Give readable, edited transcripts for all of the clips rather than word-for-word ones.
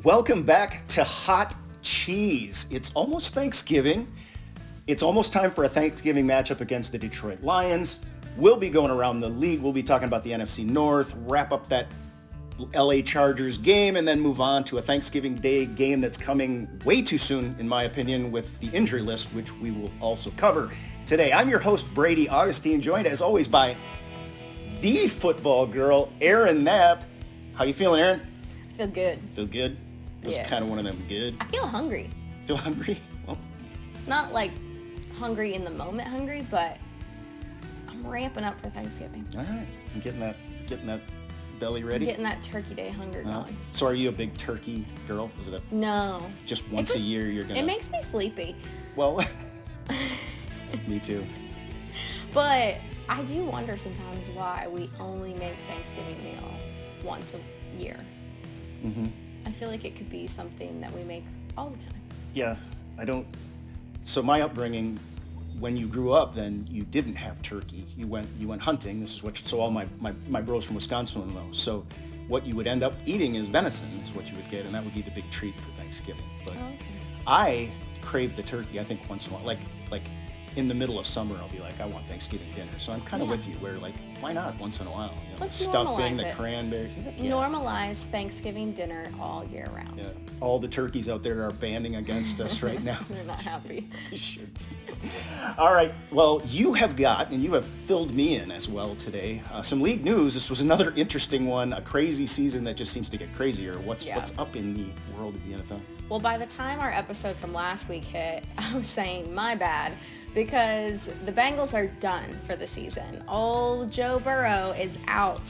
Welcome back to Hot Cheese. It's almost Thanksgiving. It's almost time for a Thanksgiving matchup against the Detroit Lions. We'll be going around the league. We'll be talking about the NFC North, wrap up that LA Chargers game, and then move on to a Thanksgiving Day game that's coming way too soon, in my opinion, with the injury list, which we will also cover today. I'm your host, Brady Augustine, joined as always by the football girl, Erin Knapp. How you feeling, Erin? I feel good. Feel good? This is kind of one of them good. I feel hungry. Feel hungry? Well, not like hungry in the moment hungry, but I'm ramping up for Thanksgiving. all right. I'm getting that belly ready. Getting that Turkey Day hunger going. So are you a big turkey girl? Is it No. just once a year you're gonna? It makes me sleepy. Well, me too. But I do wonder sometimes why we only make Thanksgiving meal once a year. Mm-hmm. I feel like it could be something that we make all the time. Yeah, I don't. So my upbringing, when you grew up, then you didn't have turkey. You went hunting. This is what. So all my bros from Wisconsin will know. So what you would end up eating is venison. Is what you would get, and that would be the big treat for Thanksgiving. But Okay. I crave the turkey. I think once in a while, like in the middle of summer, I'll be like, I want Thanksgiving dinner. So I'm kind of with you. Where like, why not once in a while? You know, Let's stuffing, normalize the it. cranberries. Yeah. All Thanksgiving dinner all year round. Yeah. All the turkeys out there are banding against us right now. They're not happy. You should be. All right. Well, you have filled me in as well today. Some league news. This was another interesting one. A crazy season that just seems to get crazier. What's up in the world of the NFL? Well, by the time our episode from last week hit, I was saying my bad because the Bengals are done for the season. Old Joe Burrow is out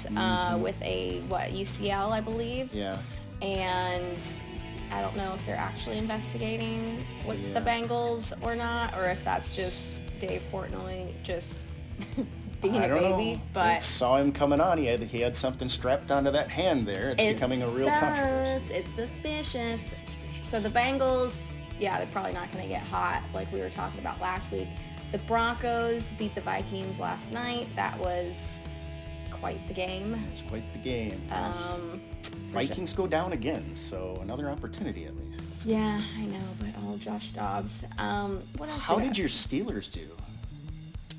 with a, UCL, I believe. Yeah. And I don't know if they're actually investigating with the Bengals or not, or if that's just Dave Portnoy just being a baby. Know. But I saw him coming on. He had something strapped onto that hand there. It's becoming a real controversy. It's suspicious. So the Bengals, they're probably not going to get hot like we were talking about last week. The Broncos beat the Vikings last night. That was quite the game. It was quite the game. Vikings go down again, so another opportunity at least. Yeah, I know, but Josh Dobbs. What else? How did your Steelers do?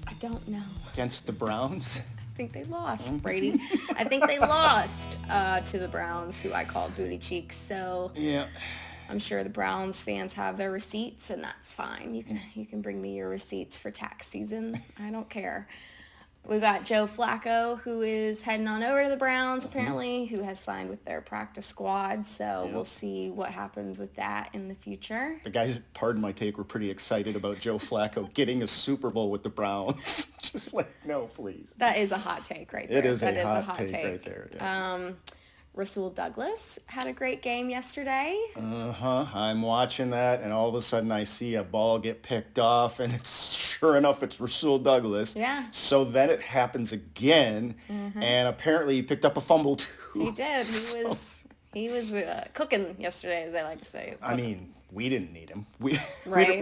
I don't know. Against the Browns? I think they lost, Brady. I think they lost to the Browns, who I called booty cheeks. So yeah. I'm sure the Browns fans have their receipts, and that's fine. You can bring me your receipts for tax season. I don't care. We've got Joe Flacco, who is heading on over to the Browns, apparently, who has signed with their practice squad. So we'll see what happens with that in the future. The guys, pardon my take, were pretty excited about Joe Flacco getting a Super Bowl with the Browns. Just like, no, please. That is a hot take right there. It is a hot take right there. Yeah. Rasul Douglas had a great game yesterday. I'm watching that, and all of a sudden I see a ball get picked off, and sure enough, it's Rasul Douglas. Yeah. So then it happens again, and apparently he picked up a fumble too. He did. He was cooking yesterday, as they like to say. I mean, we didn't need him. We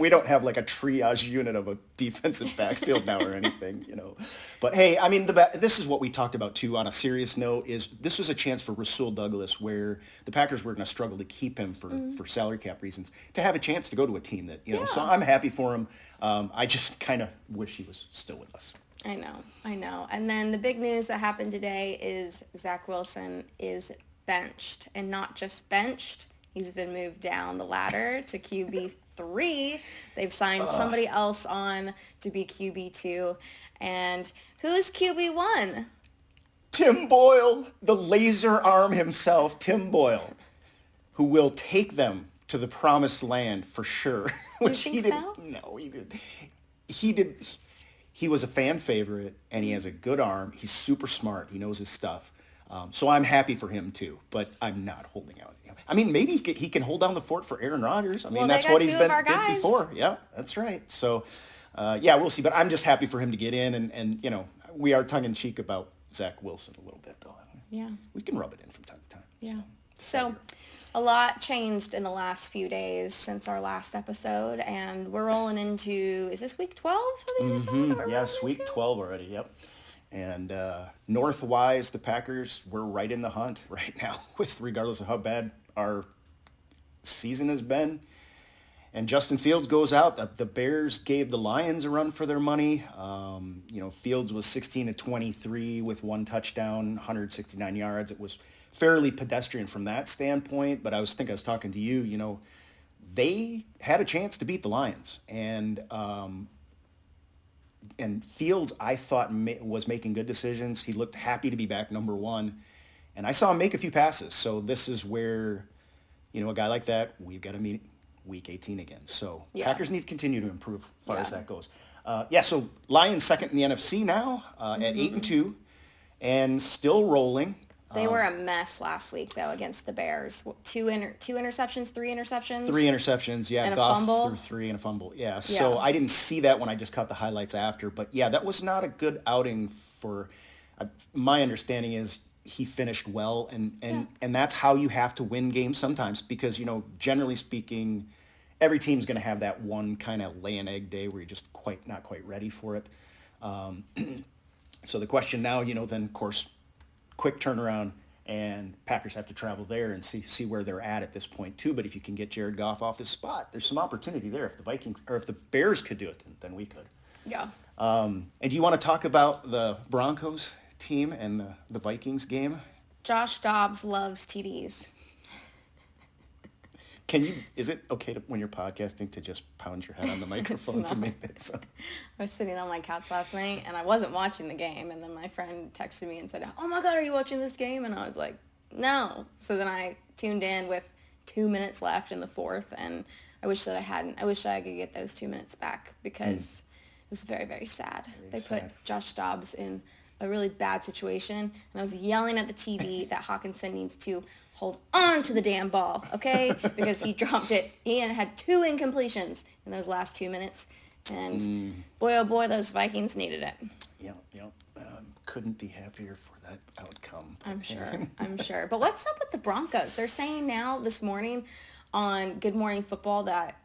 don't have like a triage unit of a defensive backfield now or anything, you know. But hey, I mean, this is what we talked about too. On a serious note, is this was a chance for Rasul Douglas where the Packers were going to struggle to keep him for salary cap reasons, to have a chance to go to a team that you know. So I'm happy for him. I just kind of wish he was still with us. I know. And then the big news that happened today is Zach Wilson is benched, and not just benched. He's been moved down the ladder to QB3. They've signed somebody else on to be QB2. And who's QB1? Tim Boyle, the laser arm himself, Tim Boyle, who will take them to the promised land for sure. Which you think he didn't. So? No, he did. He did. He was a fan favorite, and he has a good arm. He's super smart. He knows his stuff. So I'm happy for him too, but I'm not holding out. I mean, maybe he can hold down the fort for Aaron Rodgers. I mean, that's what he's did before. Yeah, that's right. So, we'll see. But I'm just happy for him to get in, and you know, we are tongue in cheek about Zach Wilson a little bit, though. Yeah, we can rub it in from time to time. Yeah. So a lot changed in the last few days since our last episode, and we're rolling into, is this week 12 of the NFL? Yes, week 12 already. Yep. And North-wise, the Packers, we're right in the hunt right now, with regardless of how bad our season has been. And Justin Fields goes out. The Bears gave the Lions a run for their money. Fields was 16 to 23 with one touchdown, 169 yards. It was fairly pedestrian from that standpoint. But I was talking to you. They had a chance to beat the Lions, and Fields, I thought, was making good decisions. He looked happy to be back, number one, and I saw him make a few passes. So this is where, a guy like that, we've got to meet Week 18 again. So Packers need to continue to improve as far as that goes. So Lions second in the NFC now at 8-2, and still rolling. They were a mess last week, though, against the Bears. Two interceptions, three interceptions. Three interceptions, yeah. And Goff a fumble. threw 3 and a fumble, yeah. So I didn't see that when I just caught the highlights after. But, yeah, that was not a good outing for my understanding is he finished well. And that's how you have to win games sometimes because, generally speaking, every team's going to have that one kind of lay an egg day where you're just not quite ready for it. So the question now, then, of course, quick turnaround, and Packers have to travel there and see where they're at this point too. But if you can get Jared Goff off his spot, there's some opportunity there. If the Vikings or if the Bears could do it, then we could. Yeah. And do you want to talk about the Broncos team and the Vikings game? Josh Dobbs loves TDs. Is it okay when you're podcasting to just pound your head on the microphone to make that sound? I was sitting on my couch last night and I wasn't watching the game, and then my friend texted me and said, "Oh my God, are you watching this game?" And I was like, "No." So then I tuned in with 2 minutes left in the fourth, and I wish that I could get those 2 minutes back because it was very, very sad. They put Josh Dobbs in a really bad situation, and I was yelling at the TV that Hawkinson needs to hold on to the damn ball, okay? Because he dropped it. He had 2 incompletions in those last 2 minutes. And boy, oh boy, those Vikings needed it. Yeah. Couldn't be happier for that outcome. I'm sure. But what's up with the Broncos? They're saying now this morning on Good Morning Football that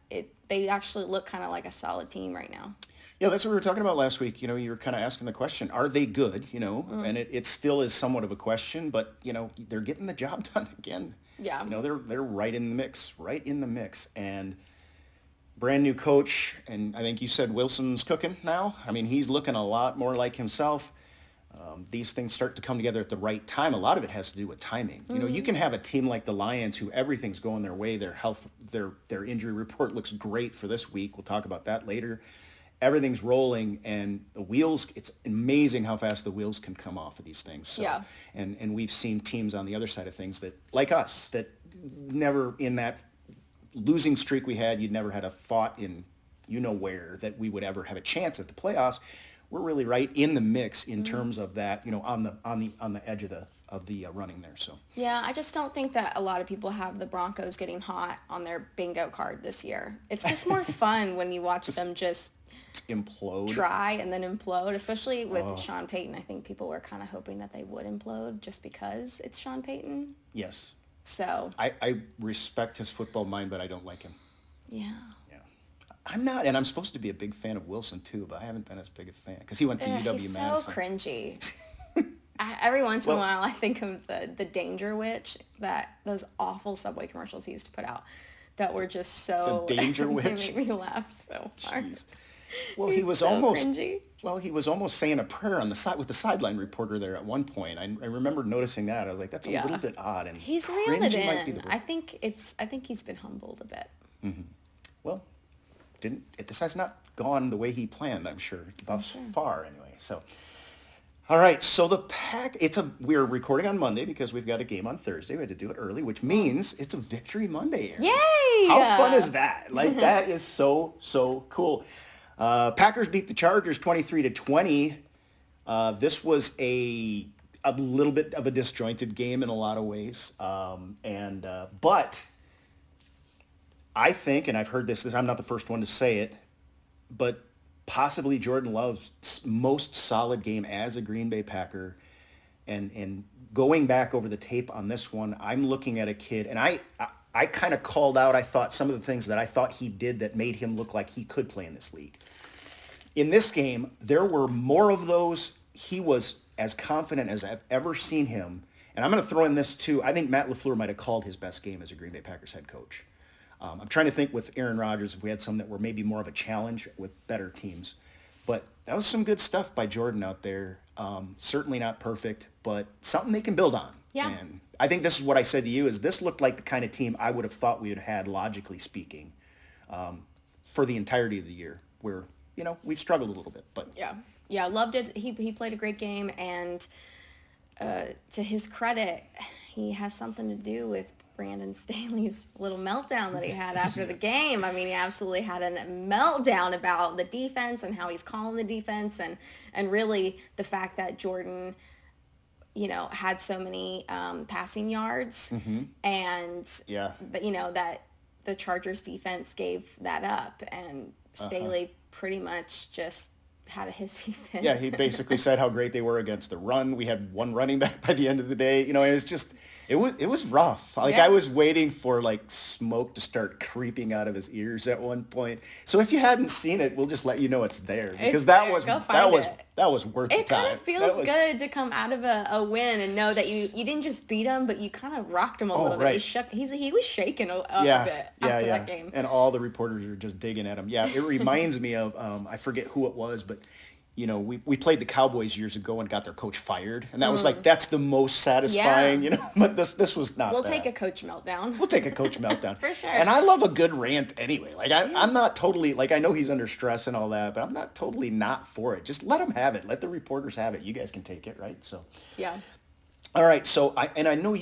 they actually look kind of like a solid team right now. Yeah, that's what we were talking about last week. You were kind of asking the question, are they good? And it still is somewhat of a question, but, they're getting the job done again. Yeah. They're right in the mix. And brand new coach, and I think you said Wilson's cooking now. I mean, he's looking a lot more like himself. These things start to come together at the right time. A lot of it has to do with timing. You can have a team like the Lions who everything's going their way. Their health, their injury report looks great for this week. We'll talk about that later. Everything's rolling, and the wheels, it's amazing how fast the wheels can come off of these things. So, yeah. And we've seen teams on the other side of things that, like us, that never in that losing streak we had, you'd never had a thought in where that we would ever have a chance at the playoffs. We're really right in the mix in terms of that, on the edge of the running there. So yeah, I just don't think that a lot of people have the Broncos getting hot on their bingo card this year. It's just more fun when you watch them just implode, try and then implode, especially with Sean Payton. I think people were kind of hoping that they would implode just because it's Sean Payton. Yes. So I respect his football mind, but I don't like him. Yeah. I'm not, and I'm supposed to be a big fan of Wilson too, but I haven't been as big a fan because he went to UW he's Madison. So cringy. Every once in a while, I think of the Danger Witch, those awful Subway commercials he used to put out that were just so. The Danger Witch. They make me laugh so hard. Jeez. Well, he was almost cringy. Well, he was almost saying a prayer on the side with the sideline reporter there at one point. I remember noticing that. I was like, that's a little bit odd. And he's reeled it in. I think he's been humbled a bit. Mm-hmm. Well, this has not gone the way he planned, I'm sure, thus far anyway. So, all right. So we're recording on Monday because we've got a game on Thursday. We had to do it early, which means it's a Victory Monday here. Yay! How fun is that? Like, that is so cool. Packers beat the Chargers 23-20. This was a little bit of a disjointed game in a lot of ways. But I think, and I've heard this, I'm not the first one to say it, but possibly Jordan Love's most solid game as a Green Bay Packer. And going back over the tape on this one, I'm looking at a kid, and I kind of called out, I thought, some of the things that I thought he did that made him look like he could play in this league. In this game, there were more of those. He was as confident as I've ever seen him. And I'm going to throw in this too. I think Matt LaFleur might have called his best game as a Green Bay Packers head coach. I'm trying to think with Aaron Rodgers if we had some that were maybe more of a challenge with better teams. But that was some good stuff by Jordan out there. Certainly not perfect, but something they can build on. Yeah. And I think this is what I said to you, is this looked like the kind of team I would have thought we would have had, logically speaking, for the entirety of the year, where, we've struggled a little bit. But Yeah, loved it. He played a great game, and to his credit, he has something to do with Brandon Staley's little meltdown that he had after the game. I mean, he absolutely had a meltdown about the defense and how he's calling the defense, and really the fact that Jordan, had so many passing yards, and that the Chargers defense gave that up, and Staley pretty much just had a hissy fit. Yeah, he basically said how great they were against the run. We had one running back by the end of the day. It was just, it was rough. Like, I was waiting for smoke to start creeping out of his ears at one point. So if you hadn't seen it, we'll just let you know it's there, because that was worth the time. It kind of feels good to come out of a win and know that you didn't just beat him, but you kind of rocked him a little bit. He was shaking a bit after that game. And all the reporters are just digging at him. Yeah, it reminds me of I forget who it was, but we played the Cowboys years ago and got their coach fired, and that was that's the most satisfying, but this was not. We'll take a coach meltdown. We'll take a coach meltdown. For sure. And I love a good rant anyway. I'm not totally, I know he's under stress and all that, but I'm not totally not for it. Just let him have it. Let the reporters have it. You guys can take it, right? So. Yeah. All right, so I know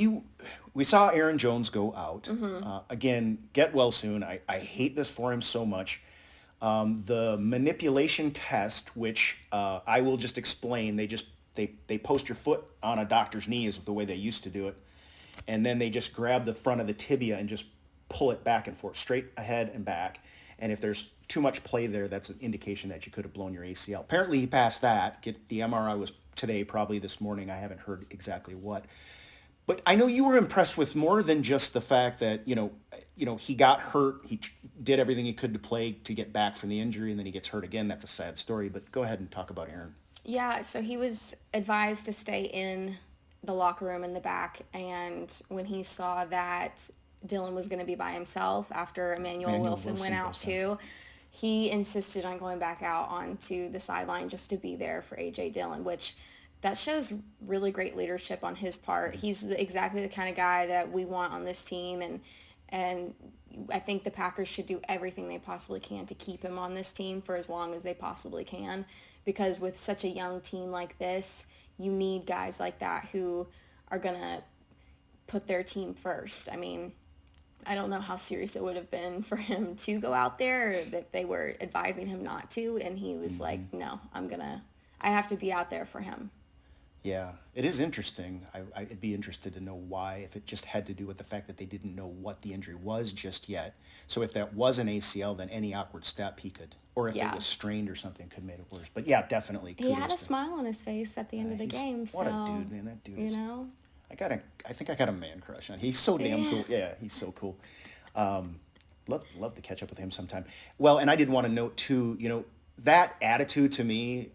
we saw Aaron Jones go out. Again, get well soon. I hate this for him so much. The manipulation test, which I will just explain, they post your foot on a doctor's knee is the way they used to do it, and then they just grab the front of the tibia and just pull it back and forth, straight ahead and back. And if there's too much play there, that's an indication that you could have blown your ACL. Apparently he passed that. The MRI was today, probably this morning. I haven't heard exactly what. But I know you were impressed with more than just the fact that, he got hurt. He did everything he could to play to get back from the injury, and then he gets hurt again. That's a sad story. But go ahead and talk about Aaron. Yeah, so he was advised to stay in the locker room in the back. And when he saw that Dylan was going to be by himself after Emmanuel Wilson went out too, he insisted on going back out onto the sideline just to be there for A.J. Dillon, which that shows really great leadership on his part. He's exactly the kind of guy that we want on this team, and I think the Packers should do everything they possibly can to keep him on this team for as long as they possibly can, because with such a young team like this, you need guys like that who are going to put their team first. I mean, I don't know how serious it would have been for him to go out there, or if they were advising him not to, and he was like, no, I have to be out there for him. Yeah, it is interesting. I'd be interested to know why, if it just had to do with the fact that they didn't know what the injury was just yet. So if that was an ACL, then any awkward step he could, or if it was strained or something, could make it worse. But yeah, definitely. He had a smile on his face at the end of the game. What a dude, man. That dude is, I think I got a man crush on him. He's so damn cool. Yeah, he's so cool. Love to catch up with him sometime. Well, and I did want to note too, that attitude to me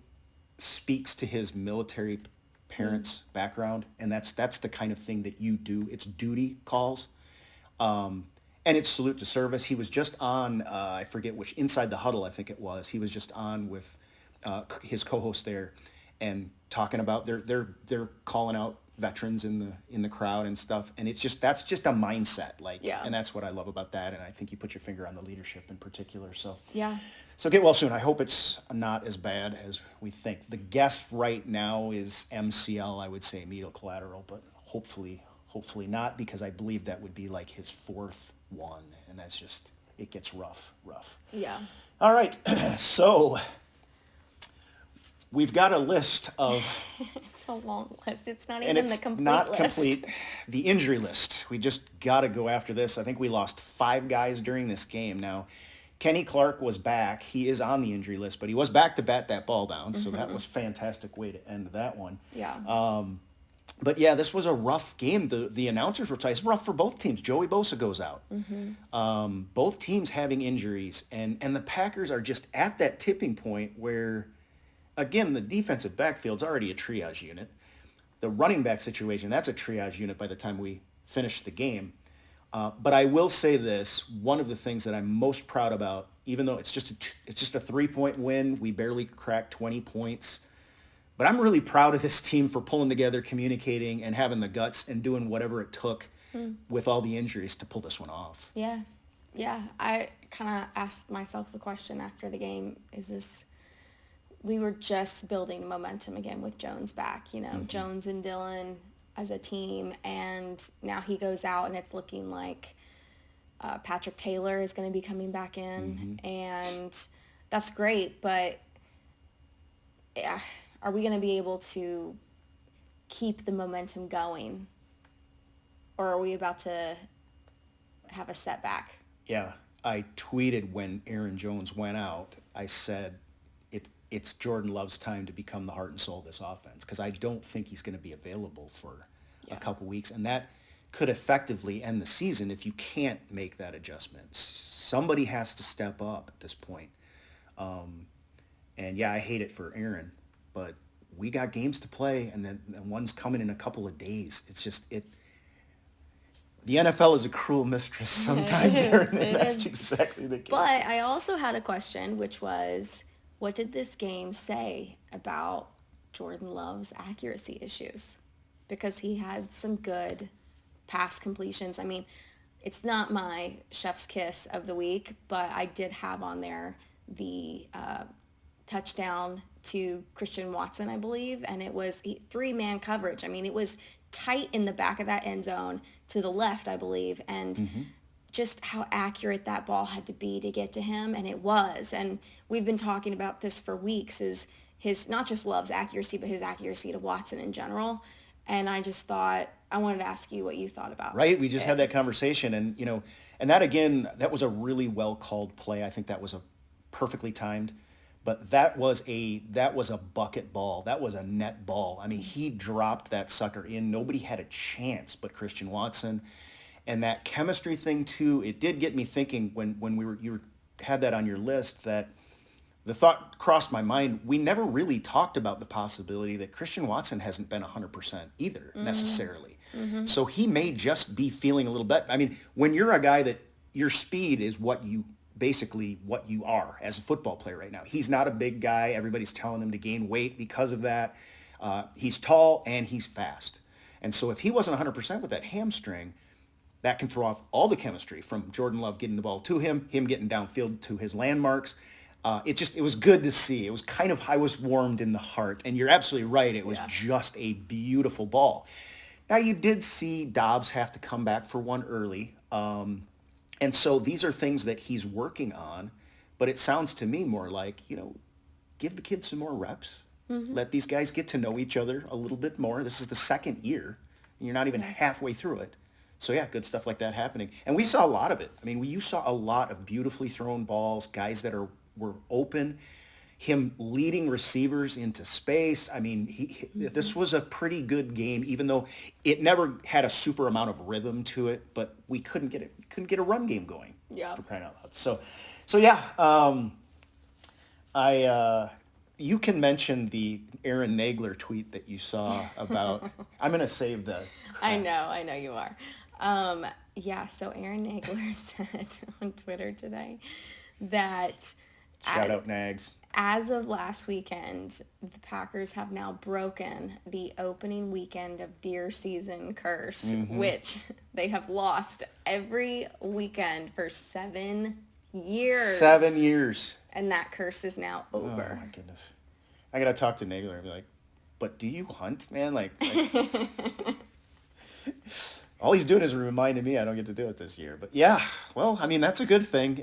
speaks to his military parents' background, and that's the kind of thing that you do. It's duty calls, and it's salute to service. He was just on, I forget which, Inside the Huddle, I think it was. He was just on with his co-host there, and talking about they're calling out veterans in the crowd and stuff, and that's just a mindset, and that's what I love about that. And I think you put your finger on the leadership in particular. So get well soon. I hope it's not as bad as we think. The guess right now is MCL, I would say medial collateral, but hopefully not, because I believe that would be like his fourth one, and that's just, it gets rough. Yeah. All right, so we've got a list of... It's a long list. It's not even the complete list. Not complete. The injury list. We just got to go after this. I think we lost 5 guys during this game. Now, Kenny Clark was back. He is on the injury list, but he was back to bat that ball down, so that was a fantastic way to end that one. Yeah. But yeah, this was a rough game. The announcers were tight. It's rough for both teams. Joey Bosa goes out. Both teams having injuries, and the Packers are just at that tipping point where, again, the defensive backfield's already a triage unit. The running back situation, that's a triage unit by the time we finish the game. But I will say this, one of the things that I'm most proud about, even though it's just a 3-point win, we barely cracked 20 points, but I'm really proud of this team for pulling together, communicating, and having the guts and doing whatever it took with all the injuries to pull this one off. Yeah. Yeah. I kind of asked myself the question after the game, we were just building momentum again with Jones back, Jones and Dylan as a team, and now he goes out and it's looking like Patrick Taylor is going to be coming back in, and that's great, but are we going to be able to keep the momentum going, or are we about to have a setback? Yeah, I tweeted when Aaron Jones went out, I said, it's Jordan Love's time to become the heart and soul of this offense, because I don't think he's going to be available for a couple weeks, and that could effectively end the season if you can't make that adjustment. Somebody has to step up at this point. And yeah, I hate it for Aaron, but we got games to play, and then one's coming in a couple of days. It's just the NFL is a cruel mistress sometimes, Aaron, and that's exactly the case. But I also had a question, which was, what did this game say about Jordan Love's accuracy issues? Because he had some good pass completions. I mean, it's not my chef's kiss of the week, but I did have on there the touchdown to Christian Watson, I believe, and it was 3-man coverage. I mean, it was tight in the back of that end zone to the left, I believe, and just how accurate that ball had to be to get to him, and it was. And we've been talking about this for weeks, is his, not just Love's accuracy, but his accuracy to Watson in general. And I just thought, I wanted to ask you what you thought about Right, we just had that conversation, and and that, again, that was a really well called play. I think that was a perfectly timed, but that was a bucket ball. That was a net ball. I mean, he dropped that sucker in. Nobody had a chance but Christian Watson. And that chemistry thing too, it did get me thinking when you had that on your list, that the thought crossed my mind, we never really talked about the possibility that Christian Watson hasn't been 100% either, necessarily. So he may just be feeling a little better. I mean, when you're a guy that your speed is what you are as a football player right now. He's not a big guy. Everybody's telling him to gain weight because of that. He's tall and he's fast. And so if he wasn't 100% with that hamstring, that can throw off all the chemistry from Jordan Love getting the ball to him getting downfield to his landmarks. It was good to see. It was kind of, I was warmed in the heart. And you're absolutely right. It was just a beautiful ball. Now, you did see Dobbs have to come back for one early. And so these are things that he's working on. But it sounds to me more like, give the kids some more reps. Let these guys get to know each other a little bit more. This is the second year, and you're not even halfway through it. So yeah, good stuff like that happening. And we saw a lot of it. I mean, you saw a lot of beautifully thrown balls, guys that were open, him leading receivers into space. I mean, this was a pretty good game, even though it never had a super amount of rhythm to it, but we couldn't get a run game going. Yeah. For crying out loud. So yeah, you can mention the Aaron Nagler tweet that you saw about, I'm going to save the crap. I know you are. So Aaron Nagler said on Twitter today that Shout out Nags. As of last weekend, the Packers have now broken the opening weekend of deer season curse, which they have lost every weekend for 7 years. 7 years. And that curse is now over. Oh my goodness. I got to talk to Nagler and be like, but do you hunt, man? Like all he's doing is reminding me I don't get to do it this year. But yeah, well, I mean, that's a good thing.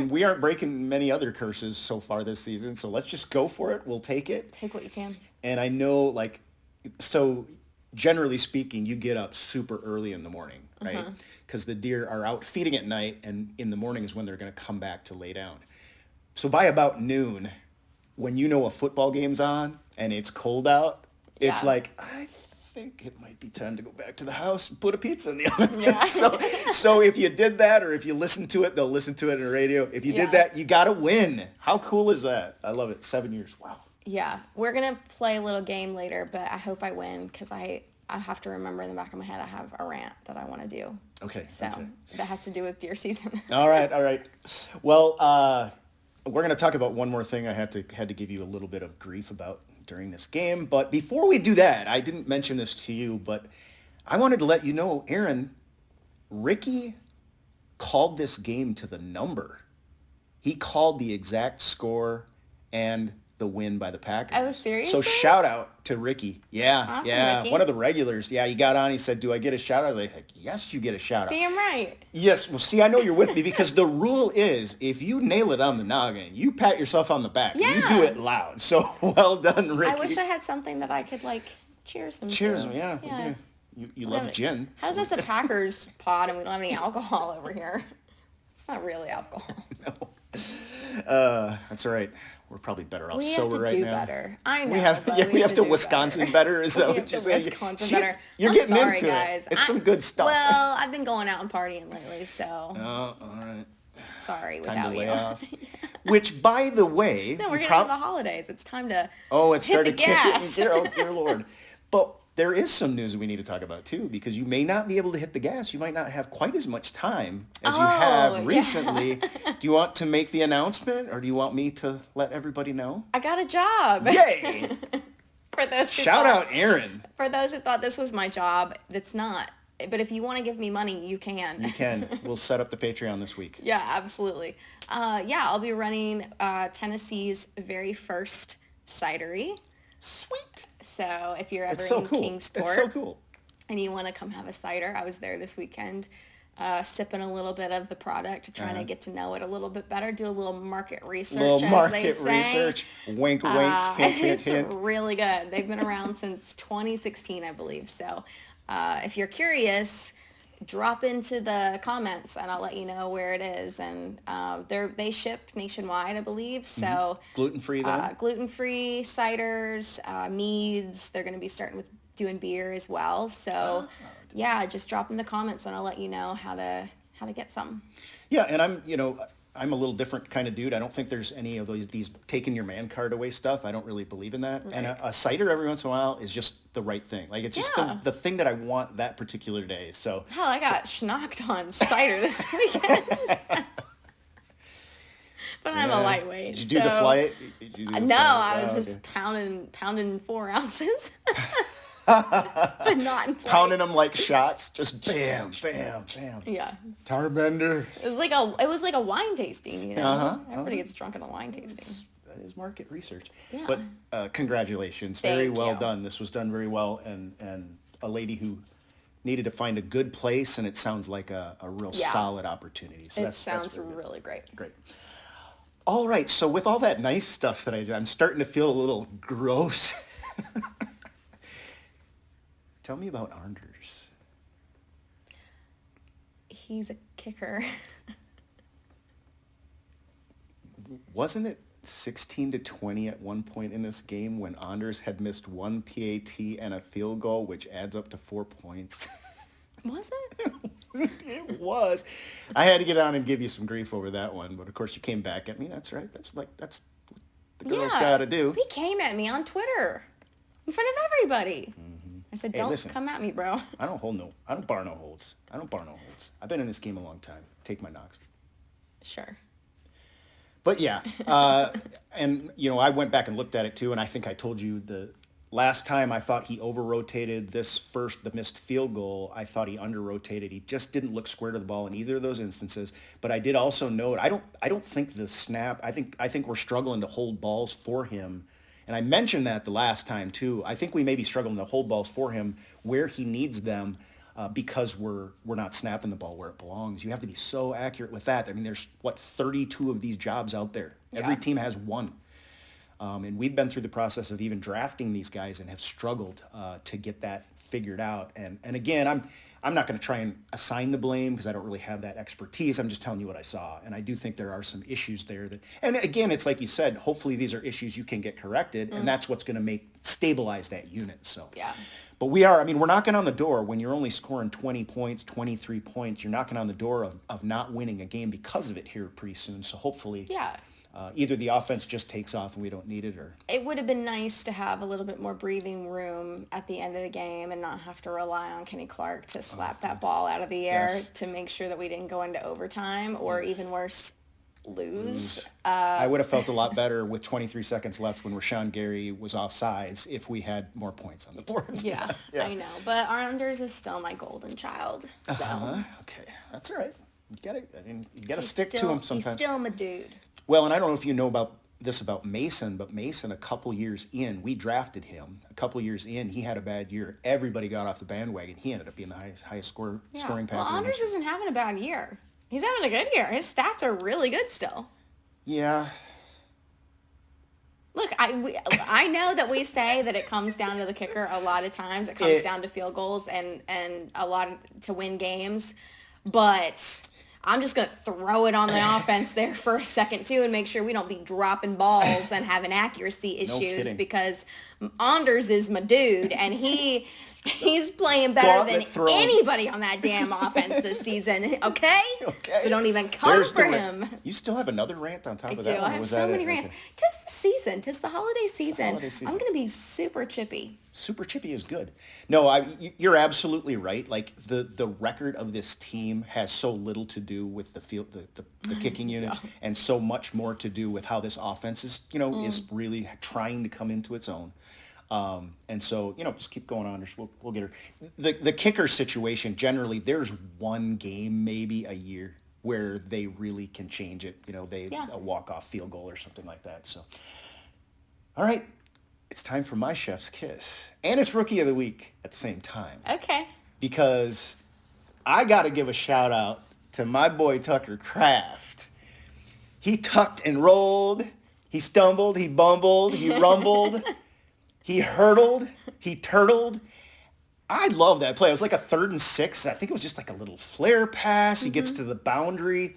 We aren't breaking many other curses so far this season, so let's just go for it. We'll take it. Take what you can. And I know, so generally speaking, you get up super early in the morning, right? Because the deer are out feeding at night, and in the morning is when they're going to come back to lay down. So by about noon, when a football game's on and it's cold out, it's like, I think it might be time to go back to the house and put a pizza in the oven. Yeah. so if you did that, or if you listen to it, they'll listen to it on the radio. If you did that, you got to win. How cool is that? I love it. 7 years. Wow. Yeah. We're going to play a little game later, but I hope I win because I I have to remember in the back of my head I have a rant that I want to do. Okay. So okay. that has to do with deer season. All right. Well, we're going to talk about one more thing I had to give you a little bit of grief about during this game. But before we do that, I didn't mention this to you, but I wanted to let you know, Aaron, Ricky called this game to the number. He called the exact score and the win by the Packers. Oh, seriously? So shout out to Ricky. Yeah, Awesome, yeah. Ricky. One of the regulars. Yeah, he got on. He said, do I get a shout out? I was like, yes, you get a shout out. Damn right. Yes. Well, see, I know you're with me because the rule is if you nail it on the noggin, you pat yourself on the back. Yeah. You do it loud. So well done, Ricky. I wish I had something that I could like cheers him. Cheers. to. Yeah. You love gin. How's this a Packers pod and we don't have any alcohol over here? It's not really alcohol. No. That's all right. We're probably better off We sober have to right do now. better. I know. We have but we have to do Wisconsin better. Is that We what have you're to saying? Wisconsin better. You're I'm getting sorry, into guys. it. It's some good stuff. Well, I've been going out and partying lately, so Oh, all right. sorry Time without to lay you. off. Which, by the way, No, we're getting into the holidays. It's time to it hit started the gas. kicking. Oh, dear Lord. But there is some news that we need to talk about too, because you may not be able to hit the gas. You might not have quite as much time as you have yeah. recently. Do you want to make the announcement, or do you want me to let everybody know? I got a job. Yay! For those who Shout thought- out, Aaron. For those who thought this was my job, it's not. But if you want to give me money, you can. You can. We'll set up the Patreon this week. Yeah, absolutely. I'll be running Tennessee's very first cidery. Sweet. So if you're ever It's so in cool. Kingsport It's so cool. and you want to come have a cider, I was there this weekend sipping a little bit of the product, trying to get to know it a little bit better, do a little market research, Little as market they say. research. Wink, wink, hint, hint, It's hint. really good. They've been around since 2016, I believe. So if you're curious, drop into the comments and I'll let you know where it is. And they ship nationwide, I believe. So Gluten-free then? gluten-free ciders, meads. They're going to be starting with doing beer as well. So just drop in the comments and I'll let you know how to get some. Yeah, and I'm a little different kind of dude. I don't think there's any of these taking your man card away stuff. I don't really believe in that. Right. And a cider every once in a while is just the right thing. Like it's just the thing that I want that particular day. So hell, I got schnocked on cider this weekend. But I'm a lightweight. Did you do the flight? No, I was just pounding 4 ounces. But not in flights. Pounding them like shots, just bam, bam, bam. Yeah. Tarbender. It was like a wine tasting, you know. Everybody gets drunk at a wine tasting. That is market research. Yeah. But congratulations. Very well done. This was done very well, and a lady who needed to find a good place, and it sounds like a real solid opportunity. So it sounds really great. Great. All right, so with all that nice stuff that I did, I'm starting to feel a little gross. Tell me about Anders. He's a kicker. Wasn't it 16-20 at one point in this game when Anders had missed one PAT and a field goal, which adds up to 4 points? Was it? It was. I had to get on and give you some grief over that one, but of course you came back at me. That's right. That's what the girls got to do. He came at me on Twitter in front of everybody. I said, don't come at me, bro. I don't bar no holds. I've been in this game a long time. Take my knocks. Sure. But yeah, and I went back and looked at it too, and I think I told you the last time I thought he over-rotated the missed field goal. I thought he under-rotated. He just didn't look square to the ball in either of those instances. But I did also note, I don't think the snap, I think we're struggling to hold balls for him. And I mentioned that the last time too. I think we may be struggling to hold balls for him where he needs them because we're not snapping the ball where it belongs. You have to be so accurate with that. I mean, there's 32 of these jobs out there. Yeah. Every team has one. And we've been through the process of even drafting these guys and have struggled to get that figured out. And again, I'm not going to try and assign the blame because I don't really have that expertise. I'm just telling you what I saw. And I do think there are some issues there and again, it's like you said, hopefully these are issues you can get corrected and that's what's going to stabilize that unit. So, yeah. But we're knocking on the door when you're only scoring 20 points, 23 points. You're knocking on the door of not winning a game because of it here pretty soon. So hopefully, Either the offense just takes off and we don't need it, or It would have been nice to have a little bit more breathing room at the end of the game and not have to rely on Kenny Clark to slap that ball out of the air Yes. to make sure that we didn't go into overtime or even worse, lose. I would have felt a lot better with 23 seconds left when Rashawn Gary was offsides if we had more points on the board. Yeah, Yeah. I know. But Anders is still my golden child. So Okay, that's all right. You gotta he's stick to still- him sometimes. He's still my dude. Well, and I don't know if you know about Mason, but Mason, a couple years in, we drafted him. A couple years in, he had a bad year. Everybody got off the bandwagon. He ended up being the highest scoring Yeah. Packer. Well, in Anders history. isn't having a bad year. He's having a good year. His stats are really good still. Yeah. Look, I know that we say that it comes down to the kicker a lot of times. It comes down to field goals and a lot to win games. But I'm just going to throw it on the offense there for a second, too, and make sure we don't be dropping balls and having accuracy issues kidding. because Anders is my dude, and he's playing better than Gauntlet thrown. anybody on that damn offense this season, okay? Okay. So don't even come There's for the rant. him. You still have another rant on top I of do. that one? I or have was so that many it? rants. Okay. Tis the season. Tis the holiday season. holiday season. I'm going to be super chippy. Super chippy is good. No, you're absolutely right. Like the record of this team has so little to do with the field, the kicking unit, and so much more to do with how this offense is, is really trying to come into its own. And so, just keep going on. We'll get her. The kicker situation, generally, there's one game maybe a year where they really can change it. A walk-off field goal or something like that. So, all right. It's time for my chef's kiss. And it's Rookie of the Week at the same time. Okay. Because I got to give a shout out to my boy Tucker Kraft. He tucked and rolled. He stumbled. He bumbled. He rumbled. He hurdled. He turtled. I love that play. It was like a 3rd and 6. I think it was just like a little flare pass. He gets to the boundary,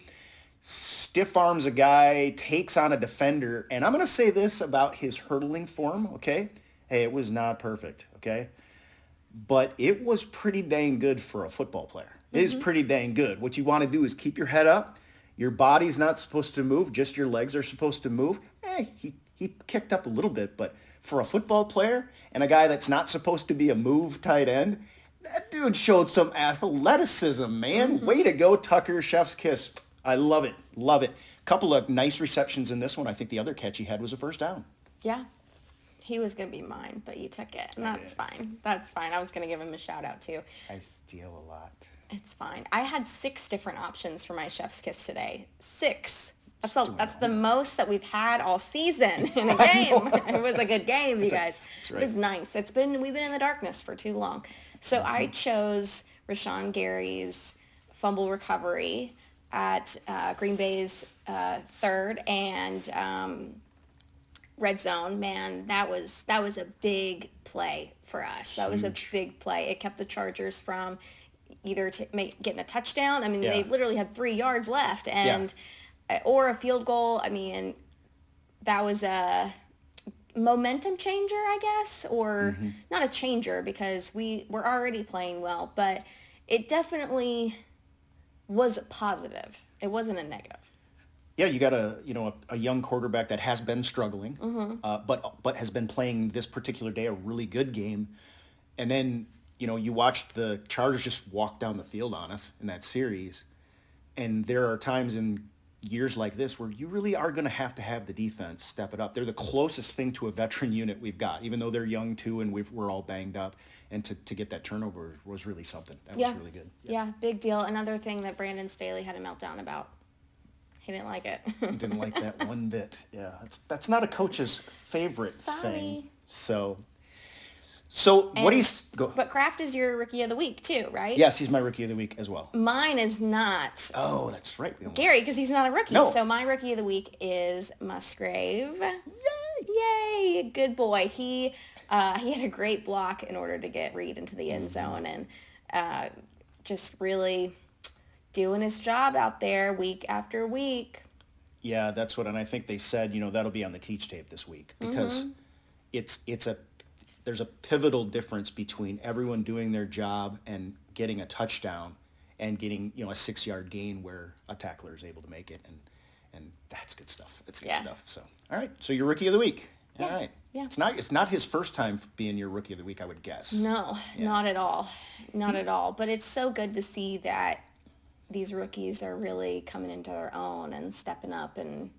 stiff arms a guy, takes on a defender. And I'm going to say this about his hurdling form, okay? Hey, it was not perfect, okay? But it was pretty dang good for a football player. It is pretty dang good. What you want to do is keep your head up. Your body's not supposed to move. Just your legs are supposed to move. He kicked up a little bit, but for a football player and a guy that's not supposed to be a move tight end, that dude showed some athleticism, man. Way to go, Tucker. Chef's kiss. I love it. Love it. Couple of nice receptions in this one. I think the other catch he had was a first down. Yeah. He was going to be mine, but you took it. And that's fine. That's fine. I was going to give him a shout out too. I steal a lot. It's fine. I had 6 different options for my chef's kiss today. 6. That's the most that we've had all season in a game. It was a good game, you guys. That's right. It was nice. We've been in the darkness for too long. So I chose Rashawn Gary's fumble recovery at Green Bay's 3rd and red zone. Man, that was a big play for us. That was a big play. It kept the Chargers from either getting a touchdown. I mean, they literally had 3 yards left and or a field goal. I mean, that was a momentum changer, I guess, or not a changer because we were already playing well, but it definitely was positive. It wasn't a negative. Yeah, you got a young quarterback that has been struggling, but has been playing this particular day a really good game, and then you watched the Chargers just walk down the field on us in that series, and there are times in years like this where you really are going to have the defense step it up. They're the closest thing to a veteran unit we've got, even though they're young too, and we're all banged up. And to get that turnover was really something. That was really good. Yeah, big deal. Another thing that Brandon Staley had a meltdown about. He didn't like it. Didn't like that one bit. Yeah, that's not a coach's favorite thing. So what he's go. But Kraft is your Rookie of the Week too, right? Yes, he's my Rookie of the Week as well. Mine is not. Oh, that's right. Gary, because he's not a rookie. No. So my Rookie of the Week is Musgrave. Yay! Good boy. He had a great block in order to get Reed into the end zone and just really doing his job out there week after week. Yeah, that's what, and I think they said, that'll be on the teach tape this week because there's a pivotal difference between everyone doing their job and getting a touchdown and getting, a 6-yard gain where a tackler is able to make it. And that's good stuff. That's good stuff. So, all right. So your Rookie of the Week. All right. Yeah. It's not his first time being your Rookie of the Week, I would guess. No, not at all. Not at all. But it's so good to see that these rookies are really coming into their own and stepping up and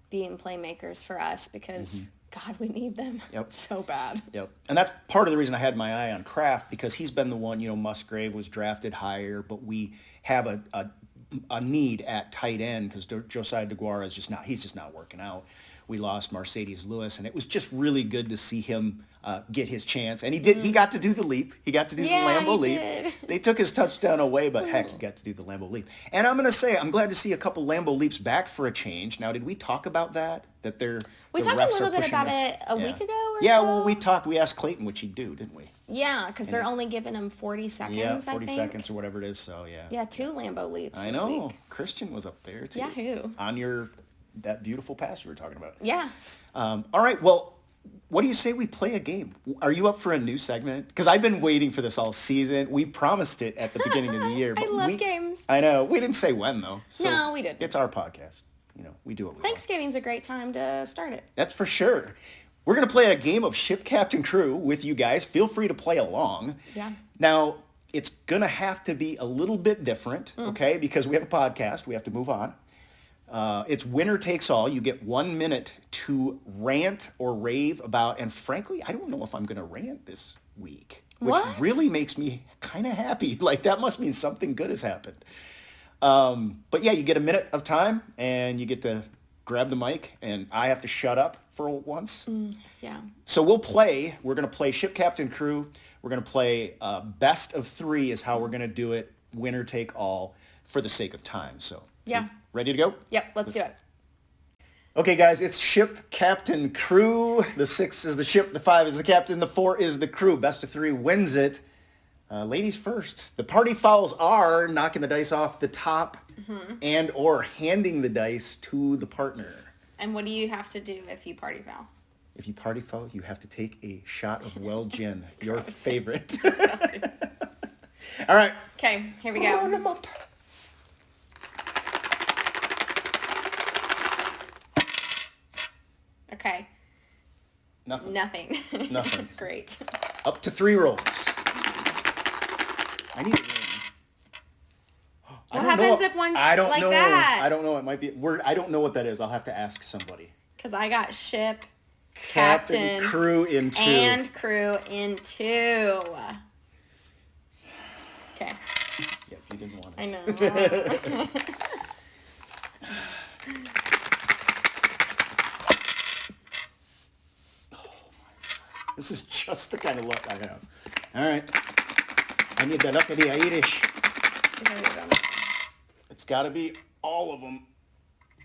being playmakers for us because, God, we need them so bad. Yep. And that's part of the reason I had my eye on Kraft, because he's been the one, Musgrave was drafted higher, but we have a need at tight end because Josiah DeGuara is he's just not working out. We lost Mercedes Lewis, and it was just really good to see him get his chance. And he did. He got to do the leap. He got to do the Lambeau leap. Did. They took his touchdown away, but heck, he got to do the Lambeau leap. And I'm going to say, I'm glad to see a couple Lambeau leaps back for a change. Now, did we talk about that? We talked a little bit about it a week ago or so. Well, we asked Clayton what he'd do, didn't we? Yeah, because they're only giving him 40 seconds, I think. 40 seconds or whatever it is, so yeah. Yeah, 2 Lambeau leaps I this know. week. Christian was up there, too. Yahoo. On that beautiful pass you were talking about. Yeah. All right, well, what do you say we play a game? Are you up for a new segment? Because I've been waiting for this all season. We promised it at the beginning of the year. I love games. I know. We didn't say when, though. So no, we didn't. It's our podcast. We do what we want. Thanksgiving's a great time to start it. That's for sure. We're going to play a game of Ship Captain Crew with you guys. Feel free to play along. Yeah. Now, it's going to have to be a little bit different, okay? Because we have a podcast. We have to move on. It's winner takes all. You get 1 minute to rant or rave about, and frankly, I don't know if I'm going to rant this week, which really makes me kind of happy. Like, that must mean something good has happened. But yeah, you get a minute of time, and you get to grab the mic, and I have to shut up for once. Yeah. So we're going to play Ship Captain Crew. We're going to play best of 3 is how we're going to do it, winner take all, for the sake of time. So yeah. Ready to go? Yep, let's do it. Okay, guys, it's Ship Captain Crew. The 6 is the ship, the 5 is the captain, the 4 is the crew. Best of 3 wins it. Ladies first. The party fouls are knocking the dice off the top and or handing the dice to the partner. And what do you have to do if you party foul? If you party foul, you have to take a shot of well gin, your favorite. All right. Okay, here we go. Round 'em up. Okay. Nothing. Nothing. Great. Up to 3 rolls. I need a ring. What happens if one's I don't like know. that? I don't know. It might be. I don't know what that is. I'll have to ask somebody. Because I got ship, captain, crew in 2. and crew in 2. Okay. Yep, you didn't want it. I know. This is just the kind of luck I have. All right. I need the luck of the Irish. It's got to be all of them.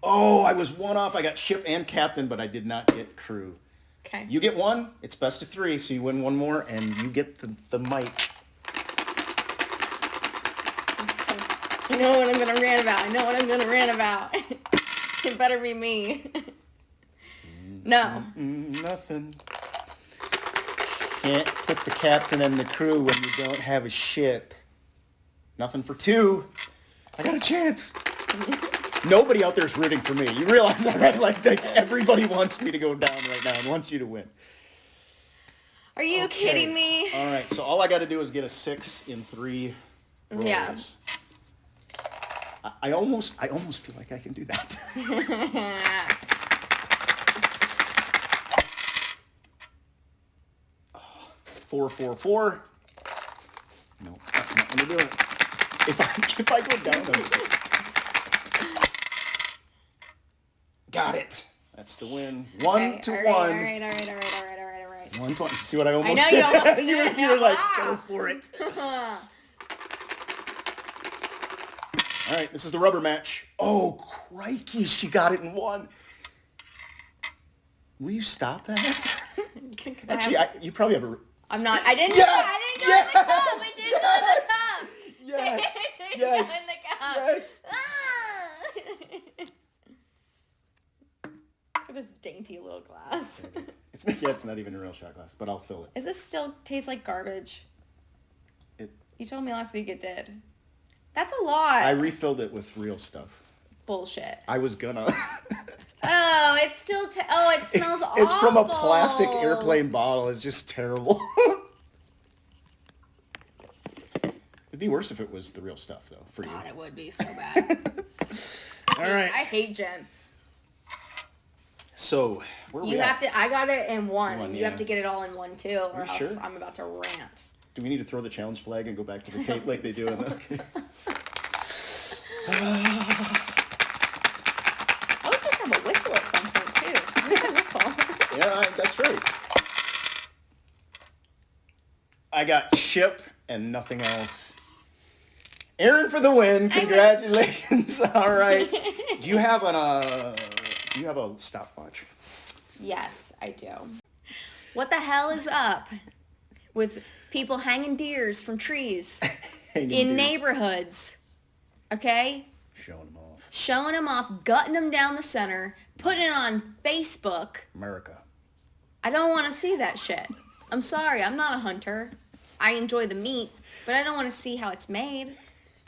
Oh, I was 1 off. I got ship and captain, but I did not get crew. Okay. You get 1. It's best of 3, so you win 1 more, and you get the mic. I know what I'm going to rant about. It better be me. No. Nothing. Can't put the captain and the crew when you don't have a ship. Nothing for 2. I got a chance. Nobody out there is rooting for me. You realize that, right? Like everybody wants me to go down right now and wants you to win. Are you kidding me? All right, so all I got to do is get a 6 in 3 rolls. Yeah. I almost feel like I can do that. 4, 4, 4. No, that's not going to do it. If I go down, got it. That's the win. 1 to 1. All right. 1 to 1. See what I almost I know did? you almost did. you were like, go for it. All right, this is the rubber match. Oh, crikey, she got it in 1. Will you stop that? Actually, you probably have a... I'm not. I didn't. Yes! I didn't go in the cup. It didn't go in the cup. Yes. It didn't Yes. go in the cup. Yes. Look at this dainty little glass. It's not even a real shot glass, but I'll fill it. Does this still taste like garbage? You told me last week it did. That's a lot. I refilled it with real stuff. Bullshit. I was gonna. Oh, it's still, it smells awful. It's from a plastic airplane bottle. It's just terrible. It'd be worse if it was the real stuff, though, for you. God, it would be so bad. All right. I hate gin. So, where we at? I got it in one. You yeah. have to get it all in one, too, or else sure? I'm about to rant. Do we need to throw the challenge flag and go back to the tape like they do in the... Okay. I was supposed to have a whistle at some point, too. Where's my whistle? Yeah, that's right. I got Chip and nothing else. Aaron for the win. Congratulations. All right. Do you have a stopwatch? Yes, I do. What the hell is up with people hanging deers from trees in neighborhoods? Okay? Showing them off, gutting them down the center, putting it on Facebook. America. I don't want to see that shit. I'm sorry, I'm not a hunter. I enjoy the meat, but I don't want to see how it's made.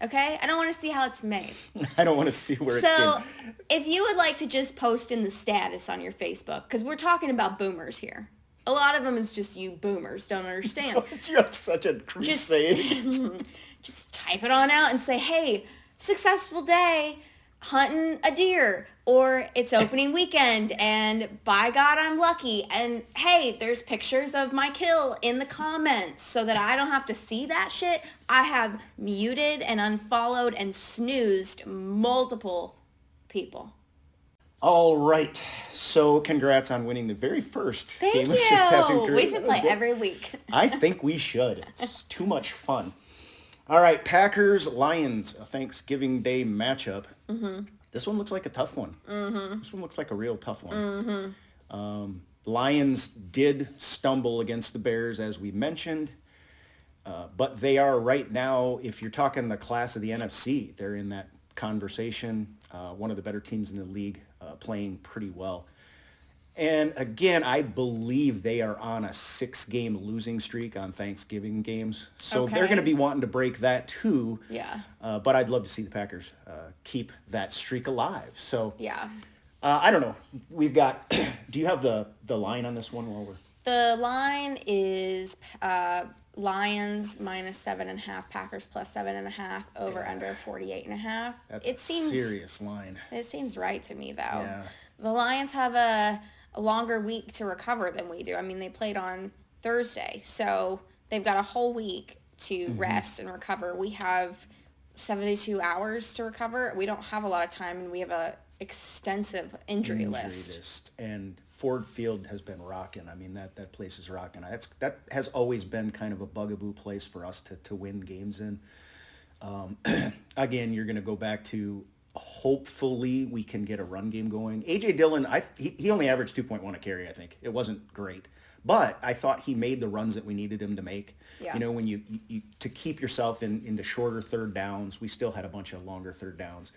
Okay? I don't want to see how it's made. I don't want to see where it's So, if you would like to just post in the status on your Facebook, because we're talking about boomers here. A lot of them is just you boomers don't understand. You have such a crusade. Just type it on out and say, hey, successful day hunting a deer, or it's opening weekend and by God I'm lucky, and hey, there's pictures of my kill in the comments so that I don't have to see that shit. I have muted and unfollowed and snoozed multiple people. All right, so congrats on winning the very first game of Ship Captain Crew. We should play every week. I think we should. It's too much fun. All right, Packers-Lions, a Thanksgiving Day matchup. Mm-hmm. This one looks like a tough one. Mm-hmm. This one looks like a real tough one. Mm-hmm. Lions did stumble against the Bears, as we mentioned, but they are right now, if you're talking the class of the NFC, they're in that conversation. One of the better teams in the league, playing pretty well. And again, I believe they are on a 6-game losing streak on Thanksgiving games. So they're going to be wanting to break that too. Yeah. But I'd love to see the Packers keep that streak alive. So yeah. I don't know. We've got, do you have the line on this one while we're... The line is Lions minus 7.5, Packers plus 7.5, over under 48.5. That's a serious line. It seems right to me, though. Yeah. The Lions have a longer week to recover than we do. I mean, they played on Thursday, so they've got a whole week to rest and recover. We have 72 hours to recover. We don't have a lot of time, and we have a extensive injury list. And Ford Field has been rocking. I mean, that place is rocking. That has always been kind of a bugaboo place for us to win games in. Again, you're going to go back to hopefully we can get a run game going. A.J. Dillon, he only averaged 2.1 a carry, I think. It wasn't great. But I thought he made the runs that we needed him to make. Yeah. You know, when you to keep yourself into shorter third downs. We still had a bunch of longer third downs.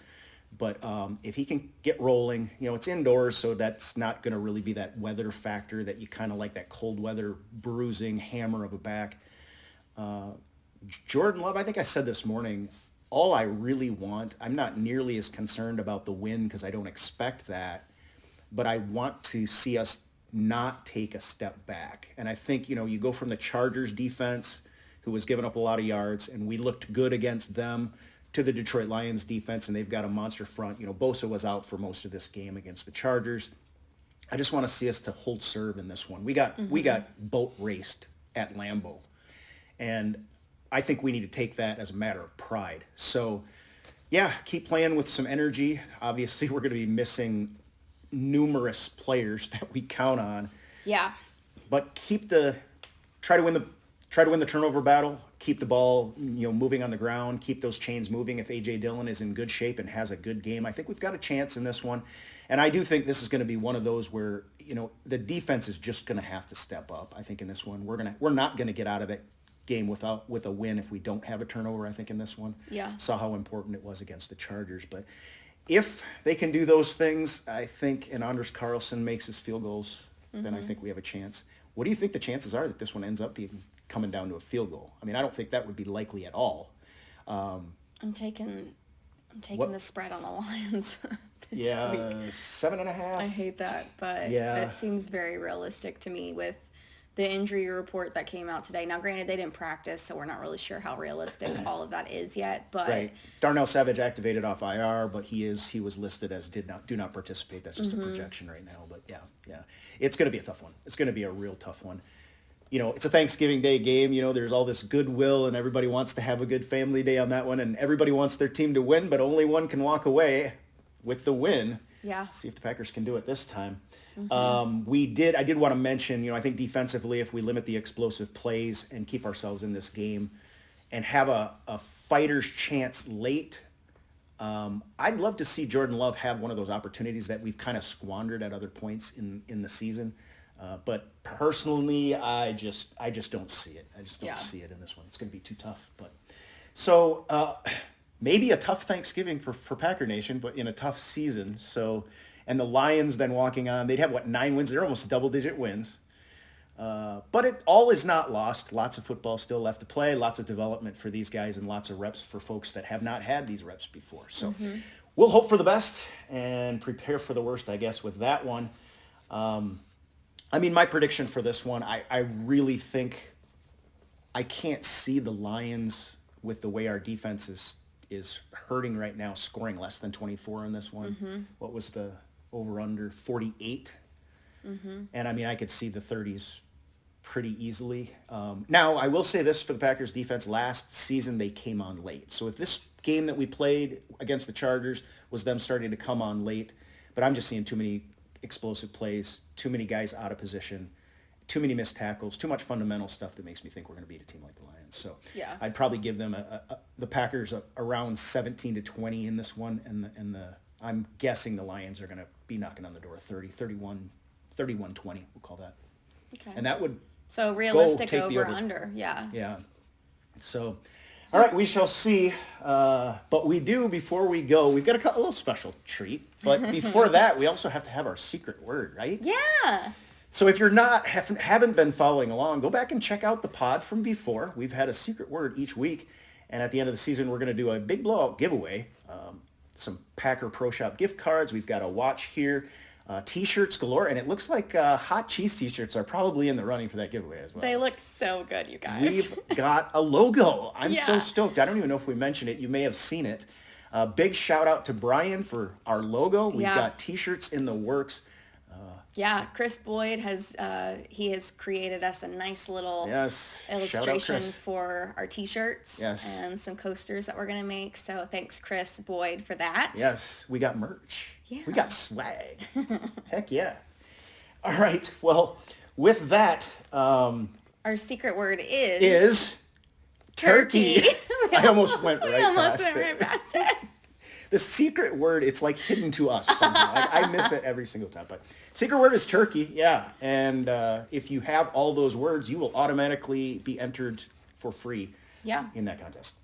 But if he can get rolling, you know, it's indoors, so that's not going to really be that weather factor that you kind of like, that cold weather bruising hammer of a back. Jordan Love, I think I said this morning, all I really want, I'm not nearly as concerned about the win because I don't expect that, but I want to see us not take a step back. And I think, you know, you go from the Chargers defense, who was giving up a lot of yards, and we looked good against them, to the Detroit Lions defense, and they've got a monster front. You know, Bosa was out for most of this game against the Chargers. I just want to see us to hold serve in this one. We got boat raced at Lambeau, and I think we need to take that as a matter of pride. So, yeah, keep playing with some energy. Obviously, we're going to be missing numerous players that we count on. Yeah. But try to win the turnover battle. Keep the ball, you know, moving on the ground. Keep those chains moving. If A.J. Dillon is in good shape and has a good game, I think we've got a chance in this one. And I do think this is going to be one of those where, you know, the defense is just going to have to step up. I think in this one, we're not going to get out of that game with a win if we don't have a turnover. I think in this one, saw how important it was against the Chargers. But if they can do those things, I think, and Anders Carlson makes his field goals, then I think we have a chance. What do you think the chances are that this one ends up being coming down to a field goal? I mean, I don't think that would be likely at all. I'm taking I'm taking the spread on the Lions this week. 7.5. I hate that, but it seems very realistic to me with the injury report that came out today. Now, granted, they didn't practice, so we're not really sure how realistic all of that is yet. But right, Darnell Savage activated off IR, but he was listed as do not participate. That's just a projection right now. But yeah, it's going to be a tough one. It's going to be a real tough one. You know, it's a Thanksgiving Day game. You know, there's all this goodwill, and everybody wants to have a good family day on that one, and everybody wants their team to win, but only one can walk away with the win. Yeah. See if the Packers can do it this time. I did want to mention, you know, I think defensively, if we limit the explosive plays and keep ourselves in this game and have a fighter's chance late, I'd love to see Jordan Love have one of those opportunities that we've kind of squandered at other points in the season. But personally, I just don't see it. I just don't see it in this one. It's going to be too tough. But so maybe a tough Thanksgiving for Packer Nation, but in a tough season. So, and the Lions then walking on, they'd have 9 wins? They're almost double-digit wins. But it all is not lost. Lots of football still left to play. Lots of development for these guys and lots of reps for folks that have not had these reps before. So we'll hope for the best and prepare for the worst, I guess, with that one. I mean, my prediction for this one, I really think I can't see the Lions with the way our defense is hurting right now, scoring less than 24 in this one. What was the over-under? 48. And I mean, I could see the 30s pretty easily. Now, I will say this for the Packers defense. Last season, they came on late. So if this game that we played against the Chargers was them starting to come on late, but I'm just seeing too many explosive plays, too many guys out of position, too many missed tackles, too much fundamental stuff that makes me think we're going to beat a team like the Lions. So I'd probably give them the Packers around 17-20 in this one, and I'm guessing the Lions are going to be knocking on the door 31-20, we'll call that. Okay. And that would so realistic over under. Yeah. So, all right, we shall see. But we do, before we go, we've got a little special treat. But before that, we also have to have our secret word, right? Yeah. So if you're haven't been following along, go back and check out the pod from before. We've had a secret word each week. And at the end of the season, we're going to do a big blowout giveaway. Some Packer Pro Shop gift cards. We've got a watch here. T-shirts galore, and it looks like hot cheese T-shirts are probably in the running for that giveaway as well. They look so good, you guys. We've got a logo. I'm so stoked. I don't even know if we mentioned it. You may have seen it. Big shout out to Brian for our logo. We've got T-shirts in the works. Chris Boyd has created us a nice little illustration for our T-shirts and some coasters that we're going to make. So thanks, Chris Boyd, for that. Yes, we got merch. Yeah. We got swag. Heck yeah. All right. Well, with that, our secret word is turkey. I almost went right past it. The secret word, it's like hidden to us somehow. I miss it every single time. But secret word is turkey, And if you have all those words, you will automatically be entered for free in that contest.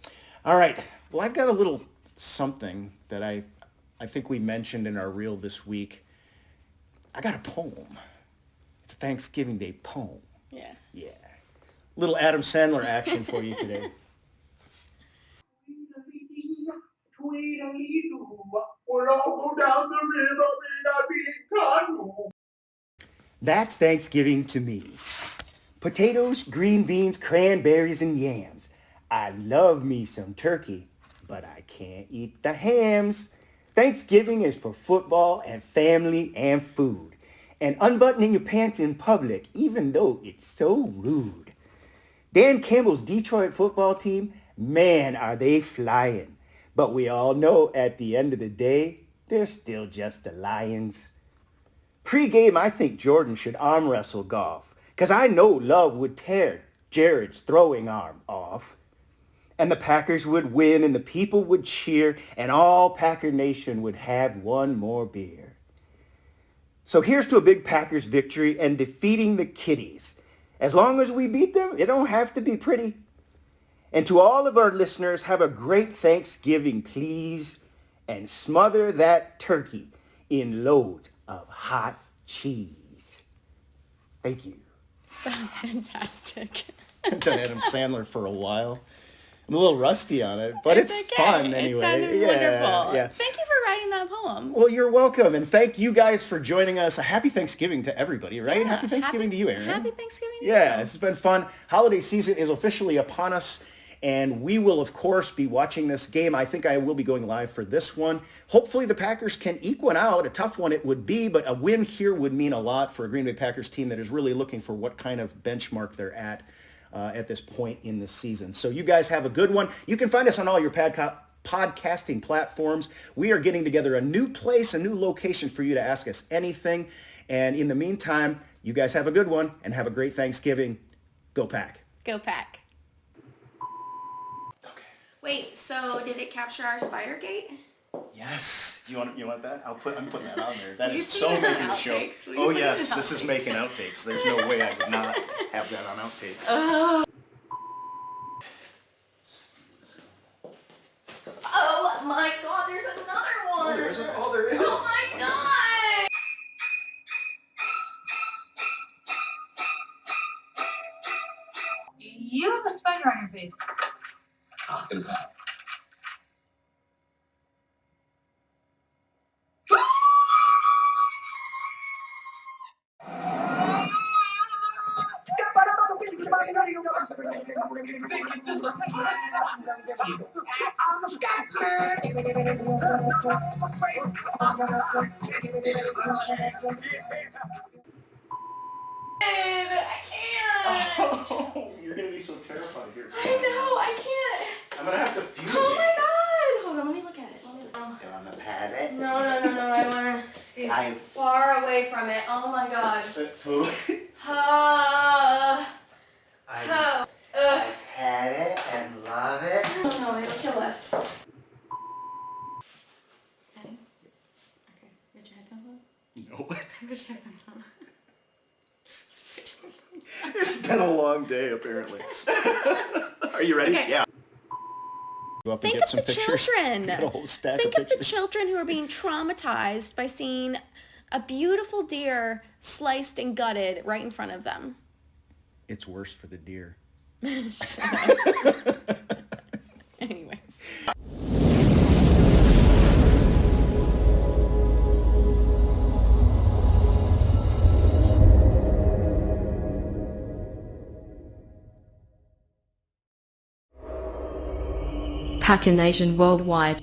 All right. Well, I've got a little something that I think we mentioned in our reel this week. I got a poem. It's a Thanksgiving Day poem. Yeah. Little Adam Sandler action for you today. That's Thanksgiving to me. Potatoes, green beans, cranberries, and yams. I love me some turkey, but I can't eat the hams. Thanksgiving is for football and family and food. And unbuttoning your pants in public, even though it's so rude. Dan Campbell's Detroit football team, man, are they flying. But we all know at the end of the day, they're still just the Lions. Pre-game, I think Jordan should arm wrestle Goff, because I know Love would tear Jared's throwing arm off. And the Packers would win, and the people would cheer, and all Packer Nation would have one more beer. So here's to a big Packers victory and defeating the Kitties. As long as we beat them, it don't have to be pretty. And to all of our listeners, have a great Thanksgiving, please, and smother that turkey in loads of hot cheese. Thank you. That was fantastic. I've done Adam Sandler for a while. I'm a little rusty on it, but it's okay. fun anyway. It sounded yeah, wonderful. yeah. Thank you for writing that poem. Well, you're welcome, and thank you guys for joining us. A happy Thanksgiving to everybody, right? Yeah, Happy Thanksgiving to you, Aaron. Happy Thanksgiving to Yeah, you. it's been fun. Holiday season is officially upon us, and we will, of course, be watching this game. I think I will be going live for this one. Hopefully the Packers can eke one out. A tough one it would be, but a win here would mean a lot for a Green Bay Packers team that is really looking for what kind of benchmark they're at this point in the season. So you guys have a good one. You can find us on all your podcasting platforms. We are getting together a new place, a new location for you to ask us anything. And in the meantime, you guys have a good one and have a great Thanksgiving. Go Pack. Go Pack. Okay. Wait, so did it capture our Spidergate? Yes. You want that? I'm putting that on there. That You is put so it on making the show. outtakes. We Oh put it yes, in this is outtakes. making outtakes. There's no way I would not have that on outtakes. Oh my god, there's another one! Oh, there isn't? Oh, there is. Oh my god! You have a spider on your face. Talking about. I can't! Oh, you're gonna be so terrified here. I know, I can't! I'm gonna have to fumigate. Oh my god! Hold on, let me look at it. You wanna pat it? No, I wanna be far away from it. Oh my god. Totally. Oh. I pat it and love it. Oh no, it'll kill us. Ready? Okay, get your headphones on. No. Put your headphones on. It's been a long day, apparently. Are you ready? Okay. Yeah. Go up Think and get of some the pictures. children. Get a whole stack Think of of the pictures. children who are being traumatized by seeing a beautiful deer sliced and gutted right in front of them. It's worse for the deer. Anyways. Packer Nation worldwide.